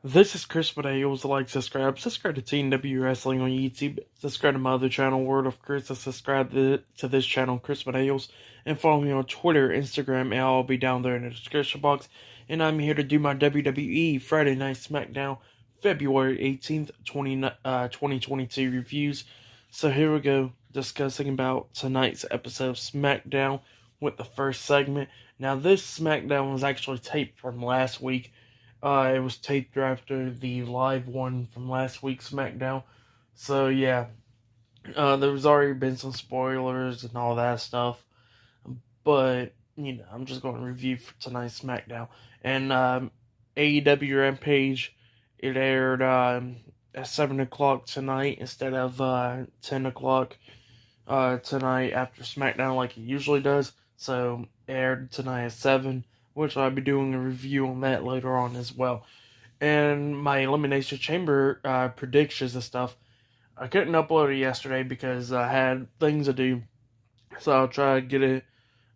This is Chris Medeiros. Like, subscribe to TNW Wrestling on YouTube. Subscribe to my other channel, Word of Chris. And subscribe to this channel, Chris Medeiros. And follow me on Twitter, Instagram, and I'll be down there in the description box. And I'm here to do my WWE Friday Night SmackDown February 18th, 2022 reviews. So here we go, discussing about tonight's episode of SmackDown with the first segment. Now, this SmackDown was actually taped from last week. It was taped after the live one from last week's SmackDown. So, yeah, there's already been some spoilers and all that stuff. But, I'm just going to review for tonight's SmackDown. And AEW Rampage, it aired at 7 o'clock tonight instead of 10 o'clock tonight after SmackDown like it usually does. So, it aired tonight at 7, which I'll be doing a review on that later on as well. And my Elimination Chamber predictions and stuff, I couldn't upload it yesterday because I had things to do. So I'll try to get it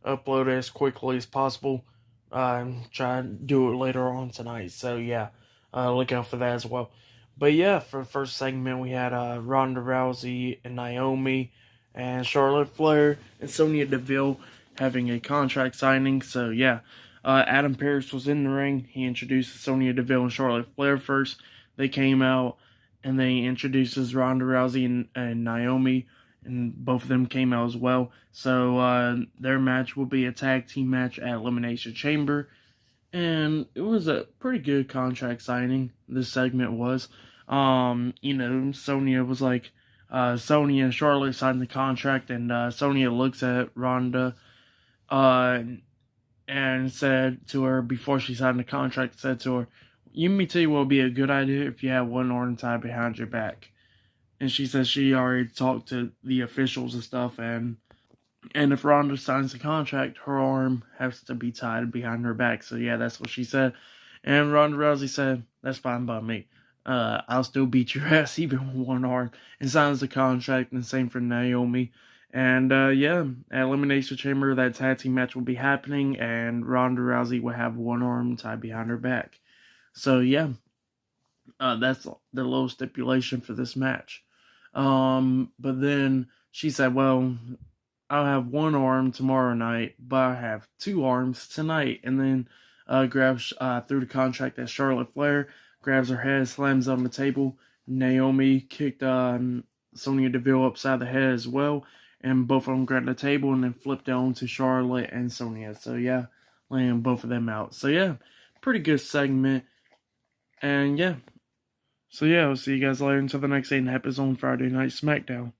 uploaded as quickly as possible. Try to do it later on tonight. So yeah, look out for that as well. But yeah, for the first segment, we had Ronda Rousey and Naomi and Charlotte Flair and Sonya Deville having a contract signing. So yeah, Adam Pearce was in the ring. He introduces Sonya Deville and Charlotte Flair first. They came out and they introduces Ronda Rousey and Naomi, and both of them came out as well. So their match will be a tag team match at Elimination Chamber. And it was a pretty good contract signing, this segment was. Sonya was like, Sonya and Charlotte signed the contract, and Sonya looks at Ronda, and said to her before she signed the contract, said to her, "You me tell you what would be a good idea if you had one arm tied behind your back." And she says she already talked to the officials and stuff, and if Ronda signs the contract, her arm has to be tied behind her back. So yeah, that's what she said. And Ronda Rousey said, "That's fine by me. I'll still beat your ass even with one arm," and signs the contract, and same for Naomi. And yeah, at Elimination Chamber, that tag team match will be happening, and Ronda Rousey will have one arm tied behind her back. So yeah, that's the little stipulation for this match. But then she said, "Well, I'll have one arm tomorrow night, but I have two arms tonight." And then grabs through the contract at Charlotte Flair, grabs her head, slams on the table. Naomi kicked Sonya Deville upside the head as well, and both of them grabbed the table and then flipped on to Charlotte and Sonya. So yeah, laying both of them out. So yeah, pretty good segment. And yeah, so yeah, I'll see you guys later until the next thing that happens on Friday Night SmackDown.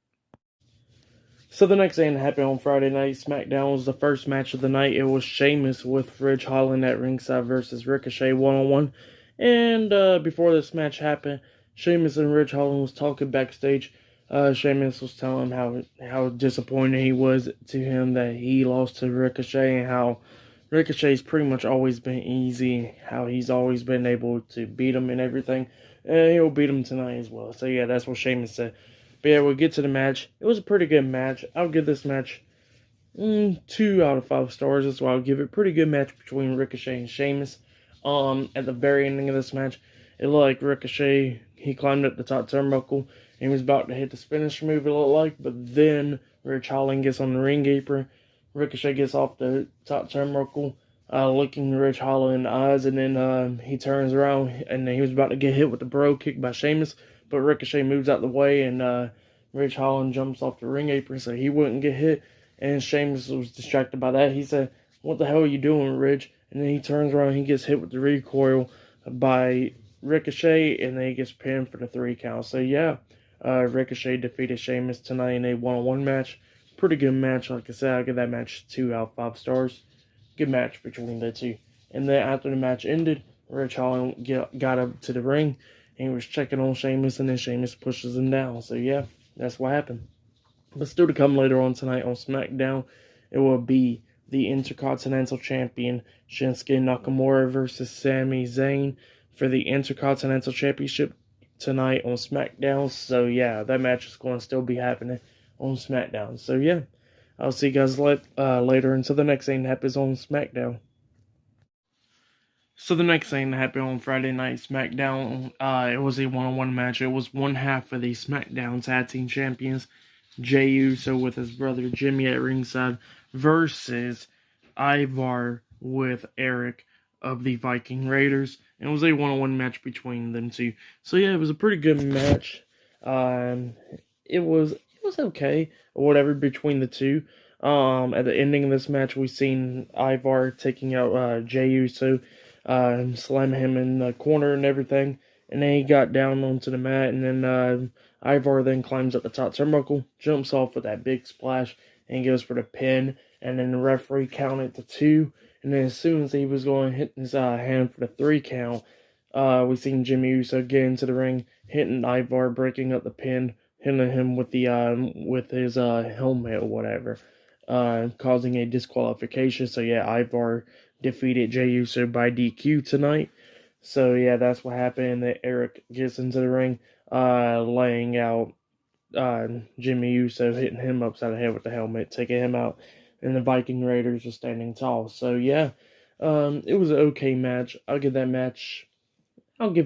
So the next thing that happened on Friday Night SmackDown was the first match of the night. It was Sheamus with Ridge Holland at ringside versus Ricochet one-on-one. And before this match happened, Sheamus and Ridge Holland was talking backstage. Sheamus was telling how disappointed he was to him that he lost to Ricochet, and how Ricochet's pretty much always been easy, how he's always been able to beat him and everything. And he'll beat him tonight as well. So yeah, that's what Sheamus said. But yeah, we'll get to the match. It was a pretty good match. I'll give this match 2 out of 5 stars. That's why I'll give it. Pretty good match between Ricochet and Sheamus. At the very ending of this match, it looked like Ricochet, he climbed up the top turnbuckle, and he was about to hit the finish move, it looked like. But then Ridge Holland gets on the ring apron. Ricochet gets off the top turnbuckle, looking Ridge Holland in the eyes, and then he turns around, and then he was about to get hit with the bro kick by Sheamus. But Ricochet moves out the way, and Ridge Holland jumps off the ring apron so he wouldn't get hit. And Sheamus was distracted by that. He said, "What the hell are you doing, Ridge?" And then he turns around and he gets hit with the recoil by Ricochet, and then he gets pinned for the 3 count. So yeah, Ricochet defeated Sheamus tonight in a one-on-one match. Pretty good match. Like I said, I'll give that match 2 out of 5 stars. Good match between the two. And then after the match ended, Ridge Holland got up to the ring, and he was checking on Sheamus, and then Sheamus pushes him down. So yeah, that's what happened. But still to come later on tonight on SmackDown, it will be the Intercontinental Champion Shinsuke Nakamura versus Sami Zayn for the Intercontinental Championship tonight on SmackDown. So yeah, that match is going to still be happening on SmackDown. So yeah, I'll see you guys later until the next thing that happens on SmackDown. So the next thing that happened on Friday Night SmackDown, it was a one-on-one match. It was one half of the SmackDown Tag Team Champions, Jey Uso with his brother Jimmy at ringside versus Ivar with Eric of the Viking Raiders. And it was a one-on-one match between them two. So yeah, it was a pretty good match. Um, it was okay or whatever between the two. At the ending of this match, we seen Ivar taking out Jey Uso, slamming him in the corner and everything. And then he got down onto the mat, and then Ivar then climbs up the top turnbuckle, jumps off with that big splash, and goes for the pin. And then the referee counted to 2. And then as soon as he was going to hit his hand for the 3 count, we seen Jimmy Uso get into the ring, hitting Ivar, breaking up the pin, hitting him with the with his helmet or whatever, causing a disqualification. So yeah, Ivar defeated Jey Uso by DQ tonight. So yeah, that's what happened. That Eric gets into the ring, laying out Jimmy Uso, hitting him upside the head with the helmet, taking him out, and the Viking Raiders were standing tall. So yeah, it was an okay match. I'll give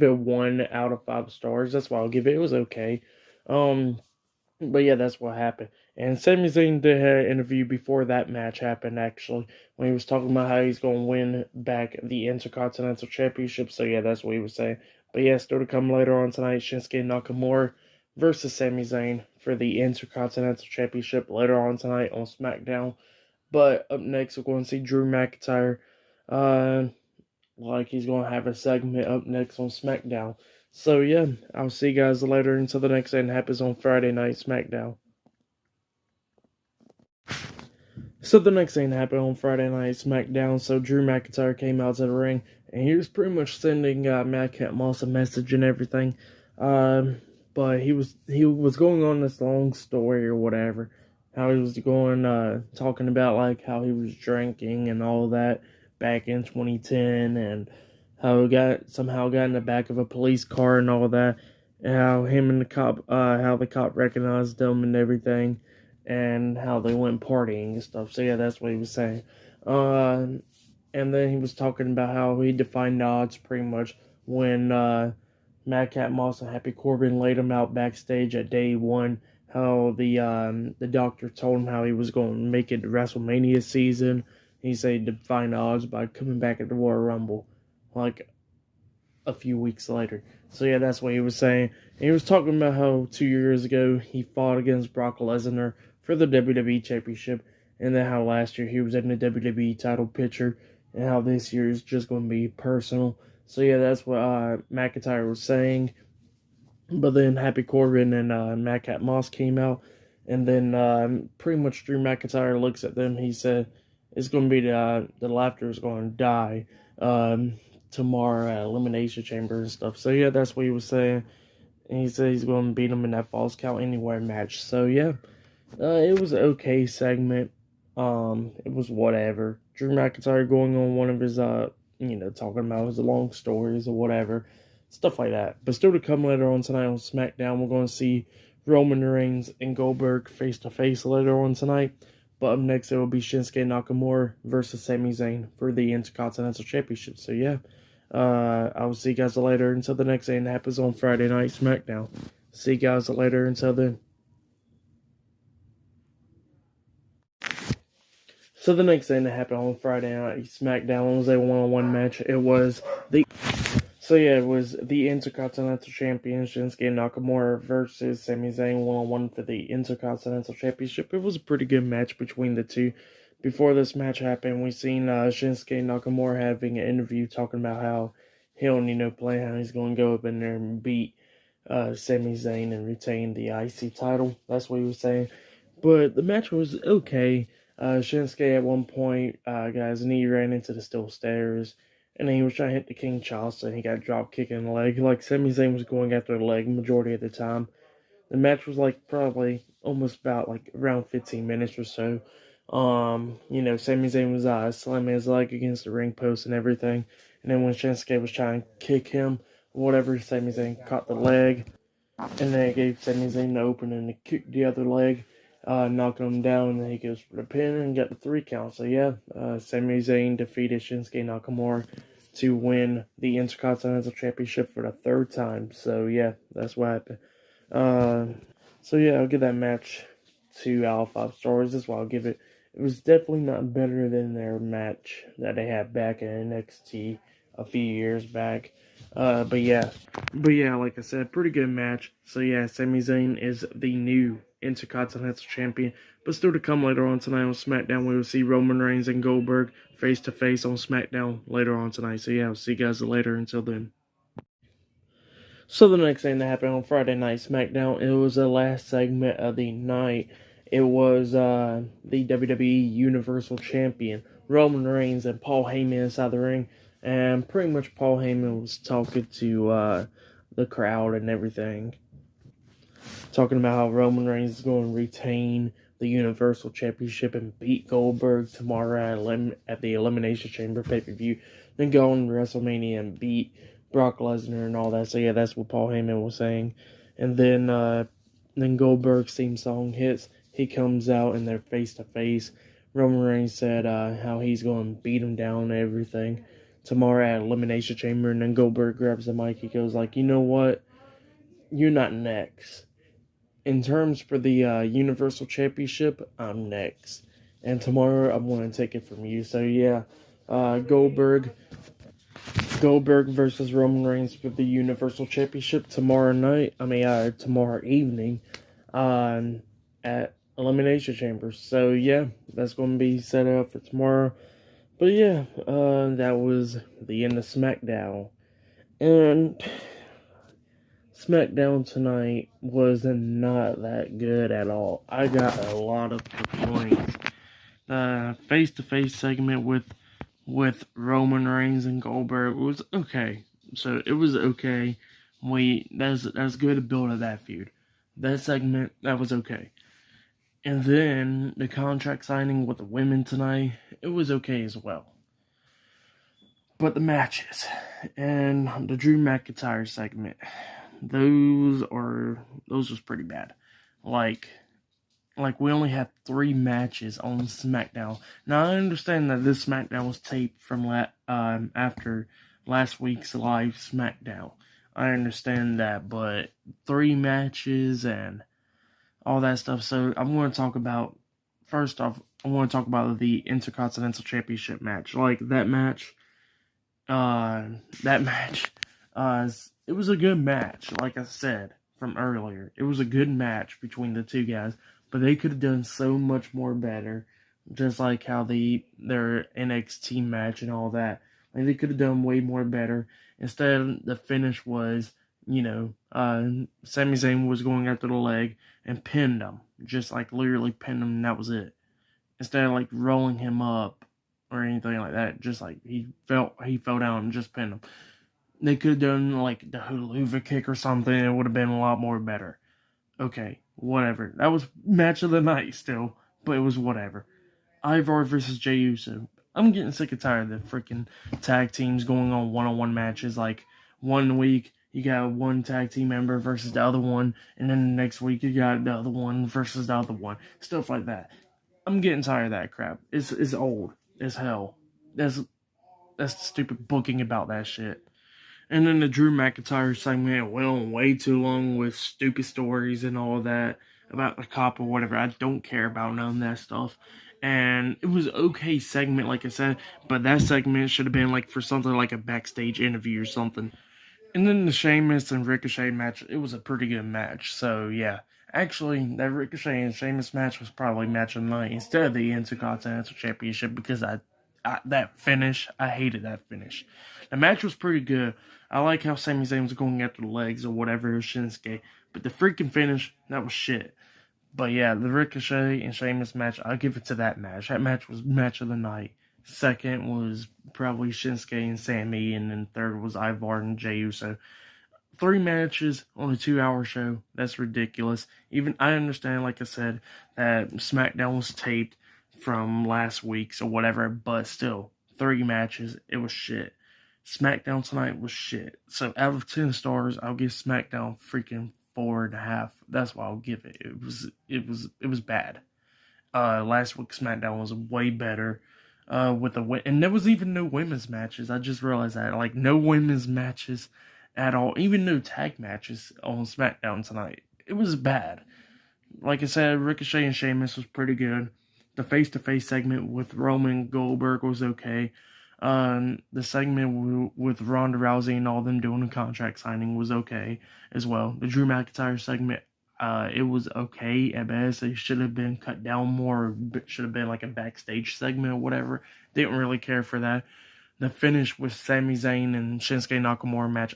it 1 out of 5 stars. That's why I'll give it. It was okay. But yeah, that's what happened. And Sami Zayn did have an interview before that match happened, actually, when he was talking about how he's going to win back the Intercontinental Championship. So yeah, that's what he was saying. But yeah, still to come later on tonight, Shinsuke Nakamura versus Sami Zayn for the Intercontinental Championship later on tonight on SmackDown. But up next, we're going to see Drew McIntyre. Like he's going to have a segment up next on SmackDown. So yeah, I'll see you guys later until the next thing happens on Friday Night SmackDown. So the next thing happened on Friday Night SmackDown. So Drew McIntyre came out to the ring, and he was pretty much sending Madcap Moss a message and everything. But he was going on this long story or whatever. How he was going talking about like how he was drinking and all that back in 2010, and how he somehow got in the back of a police car and all that, and how him and the cop, how the cop recognized them and everything, and how they went partying and stuff. So yeah, that's what he was saying. And then he was talking about how he defined the odds pretty much when Madcap Moss and Happy Corbin laid him out backstage at day 1. How the doctor told him how he was going to make it to WrestleMania season. He said he defined the odds by coming back at the Royal Rumble, like a few weeks later. So yeah, that's what he was saying. And he was talking about how 2 years ago he fought against Brock Lesnar for the WWE Championship, and then how last year he was in the WWE title picture, and how this year is just going to be personal. So yeah, that's what McIntyre was saying. But then Happy Corbin and Madcap Moss came out, and then pretty much Drew McIntyre looks at them. He said it's going to be the laughter is going to die tomorrow at Elimination Chamber and stuff. So yeah, that's what he was saying. And he said he's going to beat him in that Falls Count Anywhere match. So yeah, it was an okay segment. It was whatever. Drew McIntyre going on one of his talking about his long stories or whatever. Stuff like that. But still to come later on tonight on SmackDown, we're going to see Roman Reigns and Goldberg face to face later on tonight. But up next, it will be Shinsuke Nakamura versus Sami Zayn for the Intercontinental Championship. So yeah, I will see you guys later until the next thing happens on Friday Night SmackDown. See you guys later until then. So the next thing that happened on Friday Night SmackDown was a one-on-one match. It was the Intercontinental Champion Shinsuke Nakamura versus Sami Zayn one-on-one for the Intercontinental Championship. It was a pretty good match between the two. Before this match happened, we seen Shinsuke Nakamura having an interview talking about how he'll plan how he's going to go up in there and beat Sami Zayn and retain the IC title. That's what he was saying. But the match was okay. Shinsuke at one point got his knee ran into the steel stairs, and then he was trying to hit the King Charles, and he got drop kicked in the leg. Like Sami Zayn was going after the leg majority of the time. The match was probably almost about around 15 minutes or so. Sami Zayn was slamming his leg against the ring post and everything. And then when Shinsuke was trying to kick him, whatever, Sami Zayn caught the leg, and then it gave Sami Zayn the opening to kick the other leg, knocking him down, and then he goes for the pin and got the 3 count. So yeah, Sami Zayn defeated Shinsuke Nakamura to win the Intercontinental Championship for the third time. So yeah, that's what happened. So yeah, I'll give that match 2 out of 5 stars. That's why I'll give it. It was definitely not better than their match that they had back in NXT a few years back. But yeah, like I said, pretty good match. So yeah, Sami Zayn is the new Intercontinental Champion. But still to come later on tonight on SmackDown, we will see Roman Reigns and Goldberg face to face on SmackDown later on tonight. So yeah, I'll see you guys later. Until then. So the next thing that happened on Friday Night SmackDown, it was the last segment of the night. It was the WWE Universal Champion, Roman Reigns, and Paul Heyman inside the ring. And pretty much Paul Heyman was talking to the crowd and everything. Talking about how Roman Reigns is going to retain the Universal Championship and beat Goldberg tomorrow at the Elimination Chamber pay-per-view. Then go on WrestleMania and beat Brock Lesnar and all that. So yeah, that's what Paul Heyman was saying. And then Goldberg's theme song hits. He comes out and they're face to face. Roman Reigns said how he's going to beat him down and everything tomorrow at Elimination Chamber. And then Goldberg grabs the mic. He goes like, you know what? You're not next. In terms for the Universal Championship, I'm next. And tomorrow I'm going to take it from you. So yeah, Goldberg versus Roman Reigns for the Universal Championship tomorrow evening at Elimination Chamber. So yeah, that's going to be set up for tomorrow. But yeah, that was the end of SmackDown. And SmackDown tonight was not that good at all. I got a lot of complaints. The face-to-face segment with Roman Reigns and Goldberg was okay. So it was okay. That's good to build of that feud. That segment, that was okay. And then the contract signing with the women tonight, it was okay as well. But the matches and the Drew McIntyre segment, those was pretty bad. Like we only had 3 matches on SmackDown. Now I understand that this SmackDown was taped from after last week's live SmackDown. I understand that, but 3 matches and all that stuff. So I want to talk about, first off, I want to talk about the Intercontinental Championship match. Like that match, it was a good match. Like I said from earlier, it was a good match between the two guys, but they could have done so much more better. Just like how their NXT match and all that, like they could have done way more better. Instead, the finish was, Sami Zayn was going after the leg and pinned him, just like literally pinned him, and that was it. Instead of like rolling him up or anything like that, just like he fell down and just pinned him. They could have done like the hula kick or something. It would have been a lot more better. Okay, whatever. That was match of the night still, but it was whatever. Ivar versus Jey Uso. I'm getting sick and tired of the freaking tag teams going on one-on-one matches. Like, one week, you got one tag team member versus the other one, and then the next week, you got the other one versus the other one. Stuff like that. I'm getting tired of that crap. It's old as hell. That's stupid booking about that shit. And then the Drew McIntyre segment went on way too long with stupid stories and all of that about the cop or whatever. I don't care about none of that stuff. And it was okay segment, like I said, but that segment should have been like for something like a backstage interview or something. And then the Sheamus and Ricochet match, it was a pretty good match. So yeah, actually that Ricochet and Sheamus match was probably match of the night instead of the Intercontinental Championship, because that finish, I hated that finish. The match was pretty good. I like how Sami Zayn was going after the legs or whatever, Shinsuke, but the freaking finish, that was shit. But yeah, the Ricochet and Sheamus match, I'll give it to that match. That match was match of the night. Second was probably Shinsuke and Sami, and then third was Ivar and Jey Uso. 3 matches on a 2-hour show, that's ridiculous. Even, I understand, like I said, that SmackDown was taped from last week's or whatever, but still, 3 matches, it was shit. SmackDown tonight was shit. So out of 10 stars, I'll give SmackDown freaking 4.5. That's what I'll give it. It was bad. Last week's SmackDown was way better. with the win, and there was even no women's matches. I just realized that, like, no women's matches at all, even no tag matches on SmackDown tonight. It was bad. Like I said, Ricochet and Sheamus was pretty good. The face-to-face segment with Roman Goldberg was okay. The segment with Ronda Rousey and all them doing a contract signing was okay as well. The Drew McIntyre segment, it was okay at best. It should have been cut down more. It should have been like a backstage segment or whatever. Didn't really care for that. The finish with Sami Zayn and Shinsuke Nakamura match,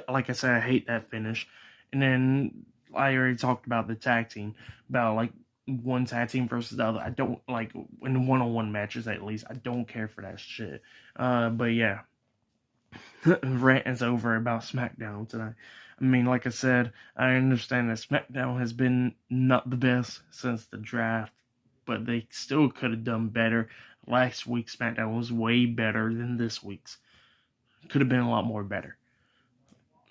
like I said, I hate that finish. And then I already talked about the tag team, about like one tag team versus the other. I don't like in one-on-one matches, at least. I don't care for that shit. But yeah, rant is over about SmackDown tonight. I mean, like I said, I understand that SmackDown has been not the best since the draft, but they still could have done better. Last week's SmackDown was way better than this week's. Could have been a lot more better.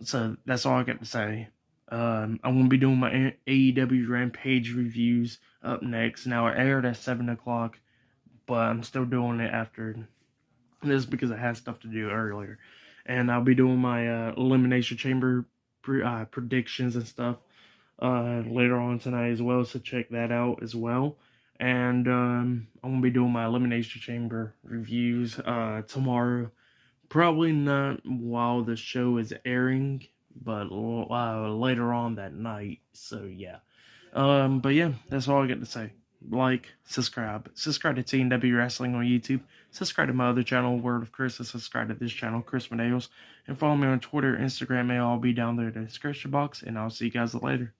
So that's all I got to say. I'm going to be doing my AEW Rampage reviews up next. Now, it aired at 7 o'clock, but I'm still doing it after this because I had stuff to do earlier. And I'll be doing my Elimination Chamber predictions and stuff later on tonight as well, so check that out as well. And I'm going to be doing my Elimination Chamber reviews tomorrow. Probably not while the show is airing, but later on that night. So yeah. But yeah, that's all I got to say. Like, subscribe to TNW Wrestling on YouTube. Subscribe to my other channel, Word of Chris, and subscribe to this channel, Chris Medeos. And follow me on Twitter, Instagram, it'll all be down there in the description box. And I'll see you guys later.